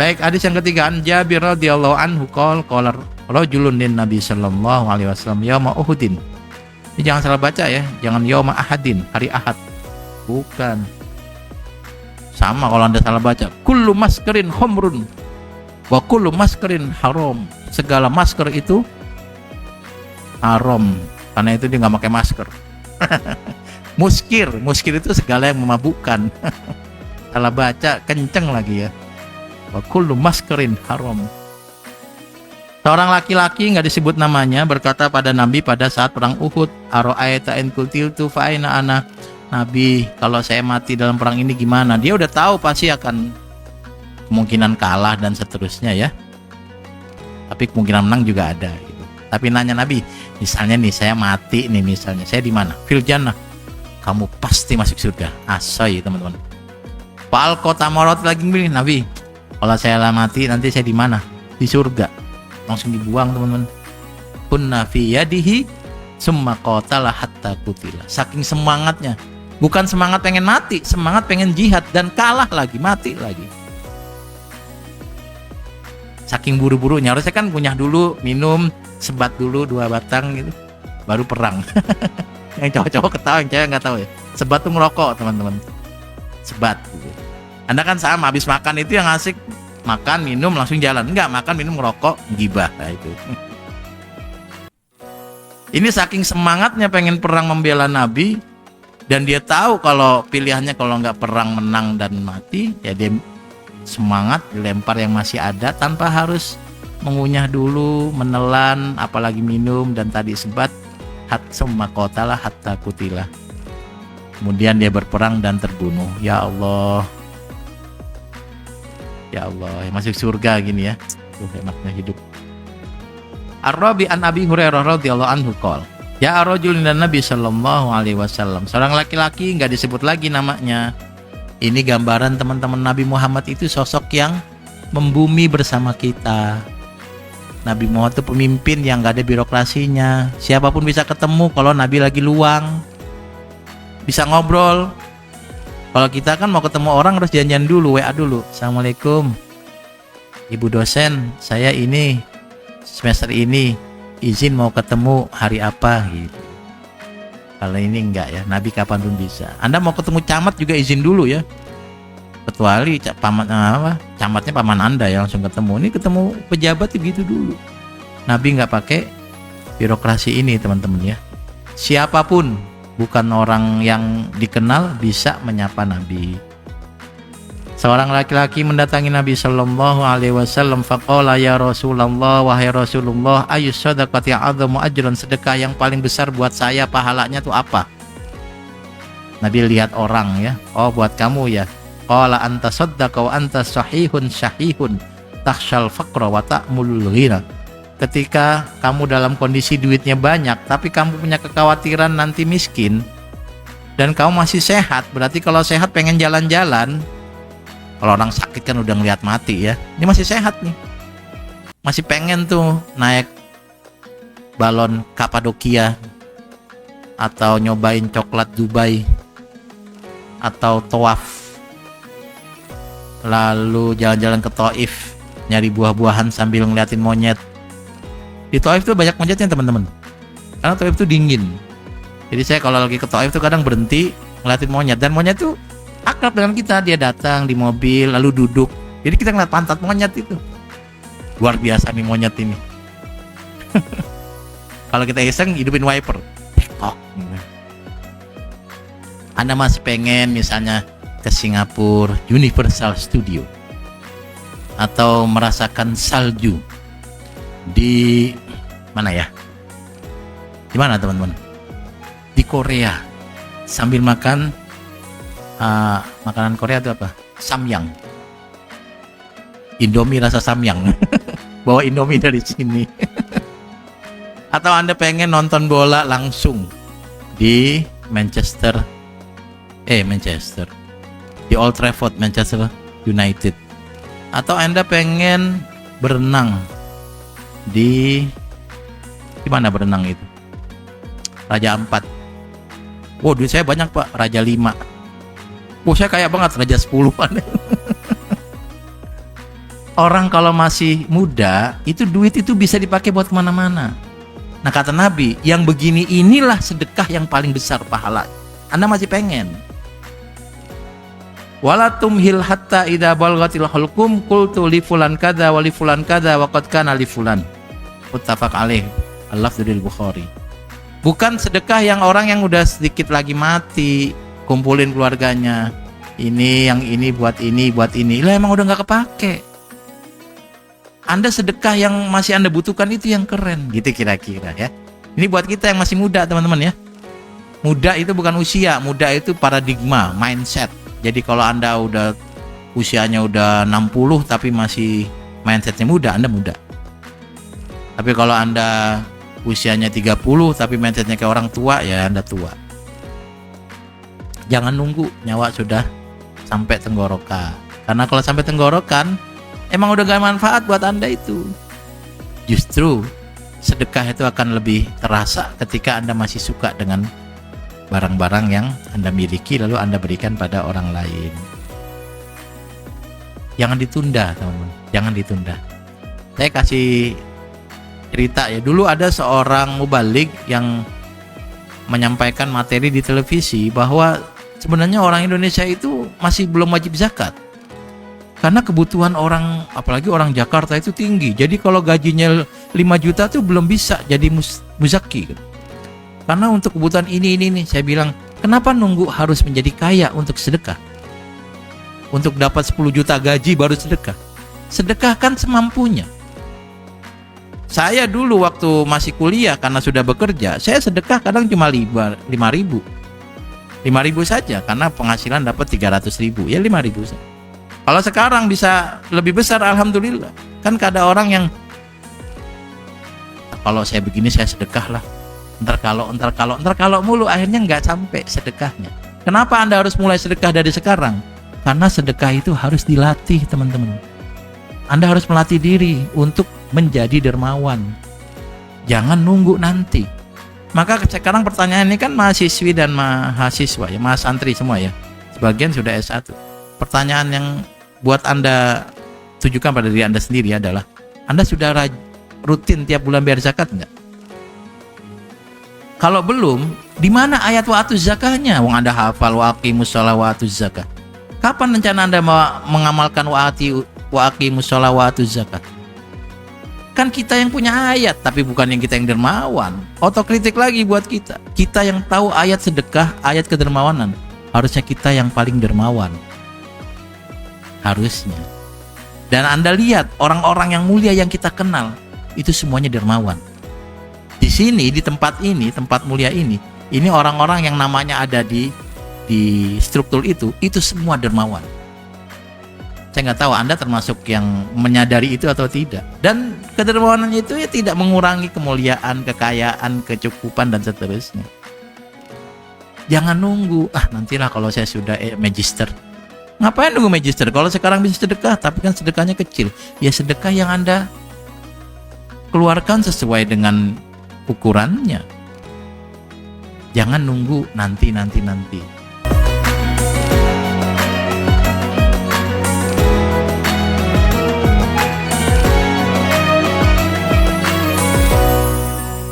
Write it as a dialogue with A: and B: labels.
A: Baik, hadis yang ketiga, an Jabir radhiyallahu anhu qala rajulun lin Nabi sallallahu alaihi wasallam yauma Uhudin. Ini jangan salah baca ya, jangan yauma Ahadin, hari Ahad. Bukan. Sama kalau Anda salah baca. Kullu maskerin khomrun wa kullu maskerin haram. Segala masker itu haram. Karena itu dia nggak pakai masker. Muskir itu segala yang memabukkan. Salah baca, kenceng lagi ya. Wa kullu maskerin haram. Seorang laki-laki nggak disebut namanya berkata pada Nabi pada saat perang Uhud, aro'aita in qultiltu fa aina ana. Nabi, kalau saya mati dalam perang ini gimana? Dia udah tahu pasti akan kemungkinan kalah dan seterusnya ya. Tapi kemungkinan menang juga ada gitu. Tapi nanya Nabi, misalnya nih saya mati nih misalnya, saya di mana? Fil jannah. Kamu pasti masuk surga. Asoy teman-teman. Fal kota marot lagi milih Nabi. Kalau saya mati nanti saya di mana? Di surga. Langsung dibuang teman-teman. Kunna fi yadihi summa qatala hatta qutila. Saking semangatnya. Bukan semangat pengen mati, semangat pengen jihad dan kalah lagi, mati lagi. Saking buru-burunya, harusnya kan kunyah dulu, minum, sebat dulu 2 batang gitu, baru perang. Yang cowok-cowok ketawa, yang cewek nggak tahu ya. Sebat tuh ngerokok teman-teman. Sebat. Gitu. Anda kan sama, habis makan itu yang asik makan, minum langsung jalan. Enggak, makan, minum, ngerokok, gibah. Nah, itu. Ini saking semangatnya pengen perang membela Nabi. Dan dia tahu kalau pilihannya kalau nggak perang menang dan mati, ya dia semangat dilempar yang masih ada tanpa harus mengunyah dulu, menelan, apalagi minum dan tadi sebat summa qatala hatta qutila. Kemudian dia berperang dan terbunuh. Ya Allah, ya Allah, masuk surga gini ya. Tuh enaknya hidup. Ar-Rabi an Abi Hurairah radhiyallahu anhu qol. Ya rajulun dan Nabi sallallahu alaihi wasallam. Seorang laki-laki enggak disebut lagi namanya. Ini gambaran teman-teman Nabi Muhammad itu sosok yang membumi bersama kita. Nabi Muhammad itu pemimpin yang enggak ada birokrasinya. Siapapun bisa ketemu kalau Nabi lagi luang. Bisa ngobrol. Kalau kita kan mau ketemu orang harus janjian dulu, WA dulu. Assalamualaikum. Ibu dosen, saya ini semester ini izin mau ketemu hari apa gitu. Kalau ini enggak ya, Nabi kapan pun bisa. Anda mau ketemu camat juga izin dulu ya. Kecuali camatnya paman Anda ya langsung ketemu. Ini ketemu pejabat begitu dulu. Nabi enggak pakai birokrasi ini teman-teman ya. Siapapun bukan orang yang dikenal bisa menyapa Nabi. Seorang laki-laki mendatangi Nabi sallallahu alaihi wasallam faqala ya Rasulullah, wahai Rasulullah, ayyus shadaqati a'dhamu ajran, sedekah yang paling besar buat saya pahalanya tuh apa? Nabi lihat orang ya. Oh, buat kamu ya. Qala anta saddaqa wa anta sahihun syahihun takhshal faqra wa ta'mul ghina. Ketika kamu dalam kondisi duitnya banyak tapi kamu punya kekhawatiran nanti miskin dan kamu masih sehat, berarti kalau sehat pengen jalan-jalan. Kalau orang sakit kan udah ngeliat mati ya. Ini masih sehat nih. Masih pengen tuh naik balon Kapadokia atau nyobain coklat Dubai atau tawaf. Lalu jalan-jalan ke Taif nyari buah-buahan sambil ngeliatin monyet. Di Taif tuh banyak monyetnya teman-teman. Karena Taif tuh dingin. Jadi saya kalau lagi ke Taif tuh kadang berhenti ngeliatin monyet, dan monyet tuh akrab dengan kita. Dia datang di mobil lalu duduk, jadi kita ngeliat pantat monyet itu. Luar biasa nih monyet ini. Kalau kita iseng hidupin wiper. Anda masih pengen misalnya ke Singapura Universal Studio atau merasakan salju di mana ya? Di mana teman-teman? Di Korea sambil makan makanan Korea itu apa? Samyang. Indomie rasa samyang. Bawa Indomie dari sini. Atau Anda pengen nonton bola langsung di Manchester. Di Old Trafford, Manchester United. Atau Anda pengen berenang di mana berenang itu? Raja Ampat. Wow, duit saya banyak Pak, Raja 5. Saya kaya banget, Raja 10-an. Orang kalau masih muda, itu duit itu bisa dipakai buat kemana-mana. Nah kata Nabi, yang begini inilah sedekah yang paling besar pahala. Anda masih pengen. Wala tumhil hatta idza balghatil hulqum qultu li fulan kadza wa li fulan kadza wa qad kana li fulan. Muttafaq alaih. Al-lafdzu Bukhari. Bukan sedekah yang orang yang udah sedikit lagi mati, kumpulin keluarganya. Ini yang ini buat ini, buat ini. Lah emang udah enggak kepake. Anda sedekah yang masih Anda butuhkan itu yang keren, gitu kira-kira ya. Ini buat kita yang masih muda, teman-teman ya. Muda itu bukan usia, muda itu paradigma, mindset. Jadi kalau Anda udah usianya udah 60 tapi masih mindsetnya muda, Anda muda. Tapi kalau Anda usianya 30 tapi mindsetnya kayak orang tua, ya Anda tua. Jangan nunggu nyawa sudah sampai tenggorokan. Karena kalau sampai tenggorokan, emang udah gak manfaat buat Anda itu. Justru sedekah itu akan lebih terasa ketika Anda masih suka dengan barang-barang yang Anda miliki lalu Anda berikan pada orang lain. Jangan ditunda, teman-teman. Jangan ditunda. Saya kasih cerita ya. Dulu ada seorang mubalik yang menyampaikan materi di televisi bahwa sebenarnya orang Indonesia itu masih belum wajib zakat. Karena kebutuhan orang, apalagi orang Jakarta itu tinggi. Jadi kalau gajinya 5 juta tuh belum bisa jadi muzaki. Karena untuk kebutuhan ini nih, saya bilang, kenapa nunggu harus menjadi kaya untuk sedekah? Untuk dapat 10 juta gaji baru sedekah. Sedekah kan semampunya. Saya dulu waktu masih kuliah karena sudah bekerja, saya sedekah kadang cuma 5.000 saja karena penghasilan dapat 300.000, ya 5.000 saja. Kalau sekarang bisa lebih besar, alhamdulillah. Kan ada orang yang kalau saya begini saya sedekah lah. Entar kalau mulu akhirnya nggak sampai sedekahnya. Kenapa Anda harus mulai sedekah dari sekarang? Karena sedekah itu harus dilatih, teman-teman. Anda harus melatih diri untuk menjadi dermawan. Jangan nunggu nanti. Maka sekarang pertanyaan ini kan mahasiswi dan mahasiswa ya, mahasantri semua ya. Sebagian sudah S1. Pertanyaan yang buat Anda tujukan pada diri Anda sendiri adalah, Anda sudah rutin tiap bulan bayar zakat enggak? Kalau belum, di mana ayat wa'atuz zakahnya? Wong Anda hafal waqimus shalah wa'atuz zakah. Kapan rencana Anda mengamalkan waqimus shalah wa'atuz zakah? Kan kita yang punya ayat, tapi bukan yang kita yang dermawan. Otokritik lagi buat kita. Kita yang tahu ayat sedekah, ayat kedermawanan. Harusnya kita yang paling dermawan. Harusnya. Dan Anda lihat orang-orang yang mulia yang kita kenal, itu semuanya dermawan. Di sini, di tempat ini, tempat mulia ini orang-orang yang namanya ada di struktur itu semua dermawan. Saya nggak tahu Anda termasuk yang menyadari itu atau tidak. Dan kedermawanan itu ya tidak mengurangi kemuliaan, kekayaan, kecukupan dan seterusnya. Jangan nunggu, nantilah kalau saya sudah magister. Ngapain nunggu magister? Kalau sekarang bisa sedekah, tapi kan sedekahnya kecil. Ya sedekah yang Anda keluarkan sesuai dengan ukurannya. Jangan nunggu nanti.